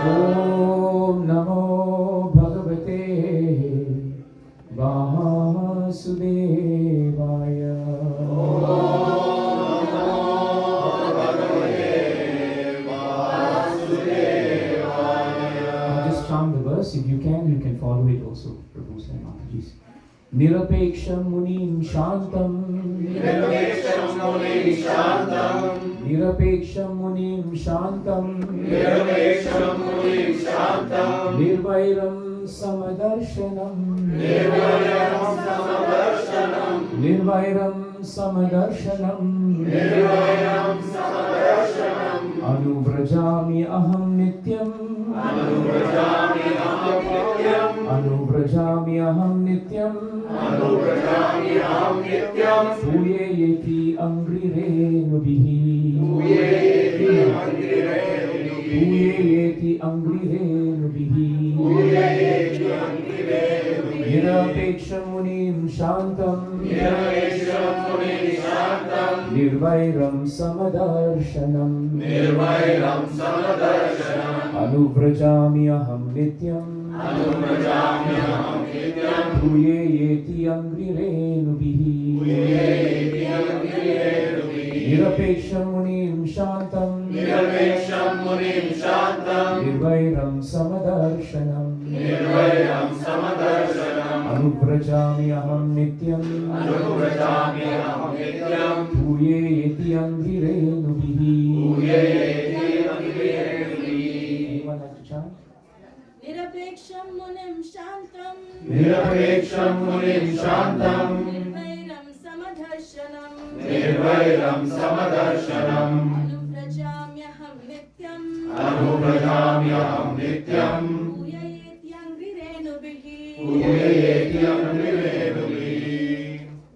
Om Namo Bhagavate Vasudevaya. Just chant the verse. If you can follow it also. Prabhu's and Mataji's. Nirapeksham Munim Shantam. Nirapeksham Munim Shantam. Nirapeksham Munim Shantam. Nirapeksham Munim Shantam. Nirvairam Samadarshanam. Nirvairam Samadarshanam. Nirvairam Samadarshanam. Nirvairam Samadarshanam. Anuvrajami aham nityam. Anuvrajami aham nityam. Anuvrajami aham nityam. Anuvrajami aham nityam. Puyeyeti angrirenubihi. Puyeyeti angrirenubihi. Puyeyeti angrirenubihi. Puyeyeti angrirenubihi. Nirapeksham munim shantam. Nirapeksham munim shantam. Nirvairam samadarshanam. Nirvairam samadarshanam. Anuvrajami aham nityam. Anuvrajami aham nityam. Puyeyeti angrirenubihi. Puyeyeti angrirenubihi. Nirapeksham munim shantam. Nirapeksham munim shantam. Nirvairam samadarshanam. Nirvairam samadarshanam. Anuvrajami aham nityam. Anuvrajami aham nityam. Puyeyeti angrirenubihi. Puyeyeti angrirenubihi. Anyone like to chant? Nirapeksham munim shantam. Nirapeksham munim shantam. Nirvairam samadharshanam. Nirvairam samadarshanam. Anuvrajamyaham nityam. Anuvrajami aham nityam. Puyayeti angrirenubihi. Puyayeti angrirenubihi.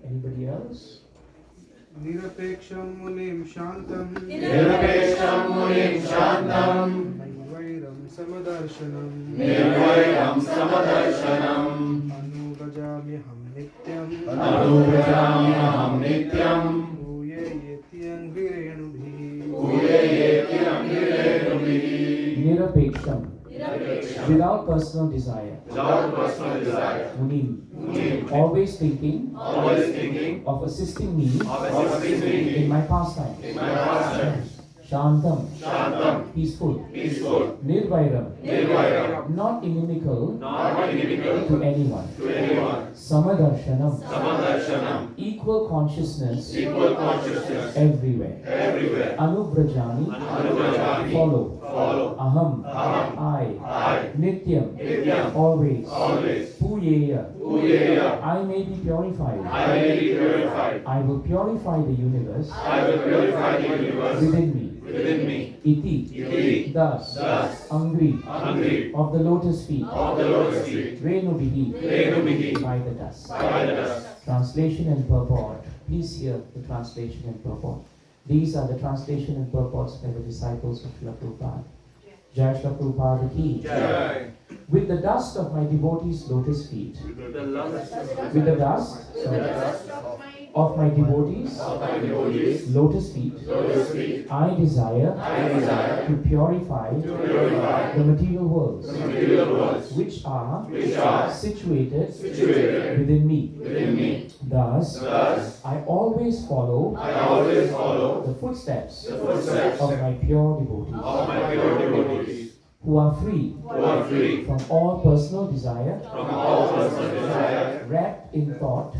Anybody else? Nirapeksham munim shantam. Nirapeksham munim shantam. Nirvairam samadarshanam. Nirvairam samadarshanam. Anuvrajamyaham nityam. Anuvrajami aham nityam. Puyayeti angrirenubihi. Puyayeti angrirenubihi. Nirapeksham. Nirapeksham. Without personal desire. Without personal desire. Munim. Munim. Always thinking Always thinking of assisting me of assisting in my pastime. in my pastimes. Shantam. Shantam. Peaceful. Peaceful. Nirvairam. Nirvairam. Not inimical Not inimical to anyone. to anyone. Samadarshanam. Samadarshanam. Equal consciousness Equal consciousness everywhere. everywhere. Anuvrajami. Anuvrajami. Follow. Follow. Aham. Aham. I. Nityam. Nityam. Always. Always. Puyeya. Puyeya. I may be purified. I may be purified. I will purify the universe I will purify the universe within me. within me. Iti. Iti. Thus. Thus. Angri. Angri. Of the lotus feet. Of the lotus feet. Renubihi. Renubihi. By the dust. By the dust. Translation and purport. Please hear the translation and purport. These are the translation and purports by the disciples of Srila Prabhupada. Jai Srila Prabhupada ki. Jai. With the dust of my devotees' lotus feet. With the dust of my devotees' lotus feet. I desire to purify the material worlds which are situated within me. Thus, I always follow the footsteps of my pure devotees who are free from all personal desire, wrapped in thought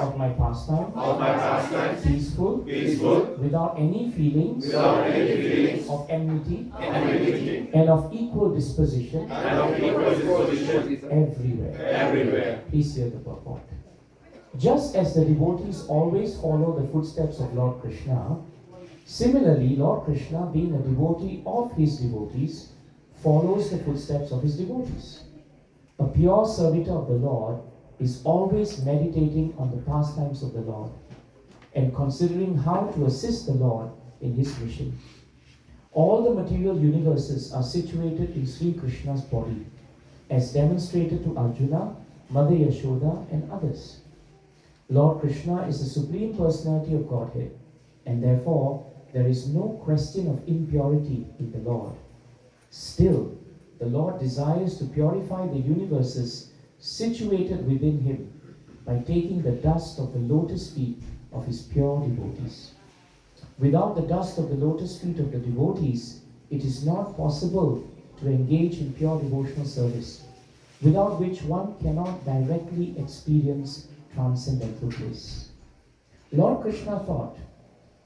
of my pastime, peaceful, without any feelings of enmity and of equal disposition everywhere. Please hear the purport. Just as the devotees always follow the footsteps of Lord Krishna, similarly, Lord Krishna, being a devotee of his devotees, follows the footsteps of his devotees. A pure servitor of the Lord is always meditating on the pastimes of the Lord and considering how to assist the Lord in his mission. All the material universes are situated in Sri Krishna's body, as demonstrated to Arjuna, Mother Yashoda, and others. Lord Krishna is the Supreme Personality of Godhead, and therefore there is no question of impurity in the Lord. Still, the Lord desires to purify the universes situated within him by taking the dust of the lotus feet of his pure devotees. Without the dust of the lotus feet of the devotees, it is not possible to engage in pure devotional service, without which one cannot directly experience transcendental bliss. Lord Krishna thought,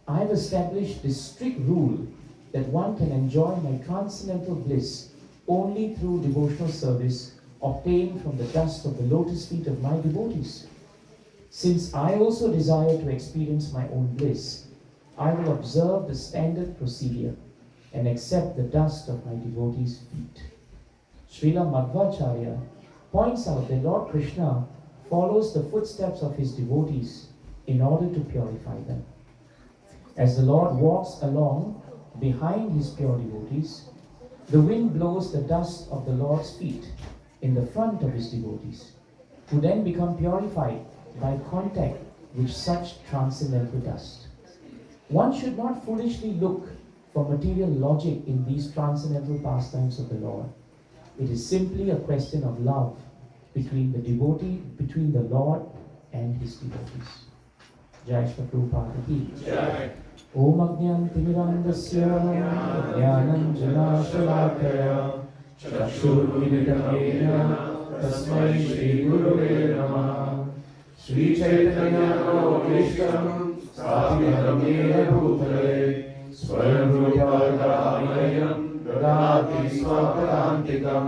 I have established this strict rule that one can enjoy my transcendental bliss only through devotional service obtained from the dust of the lotus feet of my devotees. Since I also desire to experience my own bliss, I will observe the standard procedure and accept the dust of my devotees' feet. Srila Madhvacharya points out that Lord Krishna follows the footsteps of his devotees in order to purify them. As the Lord walks along behind his pure devotees, the wind blows the dust of the Lord's feet in the front of his devotees, who then become purified by contact with such transcendental dust. One should not foolishly look for material logic in these transcendental pastimes of the Lord. It is simply a question of love between the Lord and his devotees. Jai Shri Prabhupada ki Jai. Om Agnyam Timirandasya Jnananjana Shalakaya Chakshurmilitam Yena Tasmai Shri Gurave Namah Shri Chaitanya Prabhu Satyatam Yena Bhutale Swayam Rupamayam Dadati Swapadantikam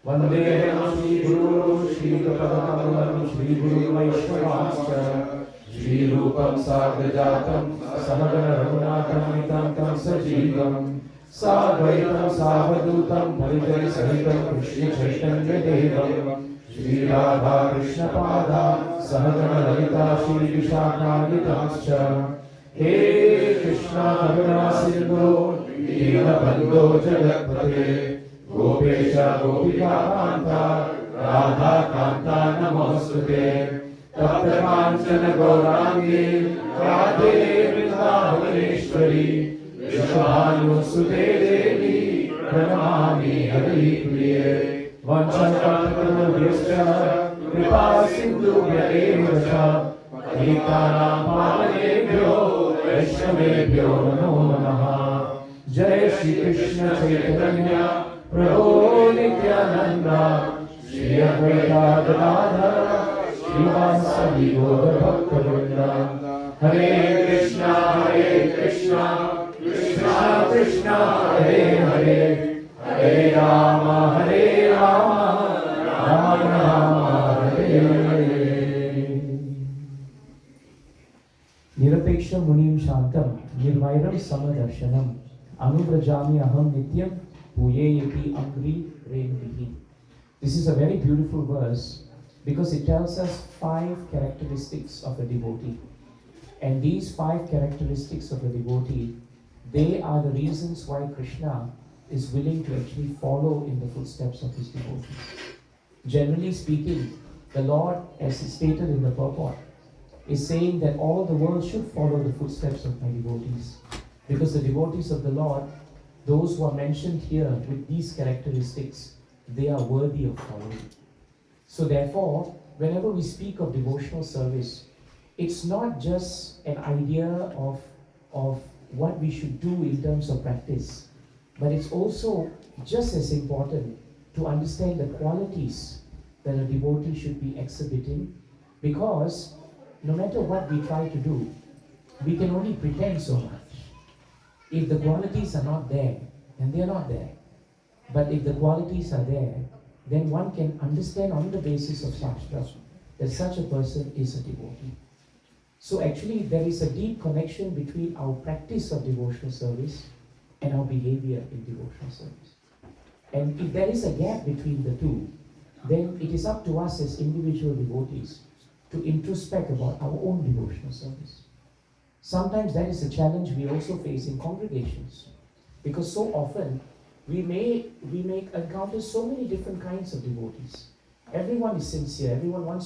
Vandeham Shri Guru Shri Padakamalam Shri Guru Vaishnavascha Shri Rupam Sarvajatam Samagana Raghunatham Nitantam Sajivam Sadvaitam Savadutam Parijai Sahitam Krishna Chaitanya Devam Shri Radha Krishna Pada Sahagana Lalita Shri Vishakanitamscha He Krishna Karuna Sindhu Dina Bandho Jagatpate Gopesha Gopika Kanta Radha Kanta Namostute Tapta Kanchana Gaurangi Radhe Vrindavaneshwari Vishwanu Sute Devi Pranamami Hari Priye Vanchakalpana Vyascha Kripa Sindhubhya Evacha Patitanam Pavanebhyo Vaishnavebhyo Namo Namaha Jai Shri Krishna Chaitanya Prabhu Nityananda Shri Advaita Gadadhara Srivasadi Gaura Bhakta Hare Krishna, Krishna Krishna, Hare Hare, Hare Rama, Rama Rama, Hare Hare. Nirapeksha Munim Shantam, Nirvairam Samadarshanam, Anubrajami Aham Nityam, Puyeyati Angri Renvihi. This is a very beautiful verse, because it tells us 5 characteristics of a devotee. And these 5 characteristics of a devotee, they are the reasons why Krishna is willing to actually follow in the footsteps of his devotees. Generally speaking, the Lord, as is stated in the purport, is saying that all the world should follow the footsteps of my devotees. Because the devotees of the Lord, those who are mentioned here with these characteristics, they are worthy of following. So therefore, whenever we speak of devotional service, it's not just an idea of what we should do in terms of practice, but it's also just as important to understand the qualities that a devotee should be exhibiting, because no matter what we try to do, we can only pretend so much. If the qualities are not there, then they are not there. But if the qualities are there, then one can understand on the basis of Shastra that such a person is a devotee. So actually there is a deep connection between our practice of devotional service and our behavior in devotional service. And if there is a gap between the two, then it is up to us as individual devotees to introspect about our own devotional service. Sometimes that is a challenge we also face in congregations, because so often we may encounter so many different kinds of devotees. Everyone is sincere, everyone wants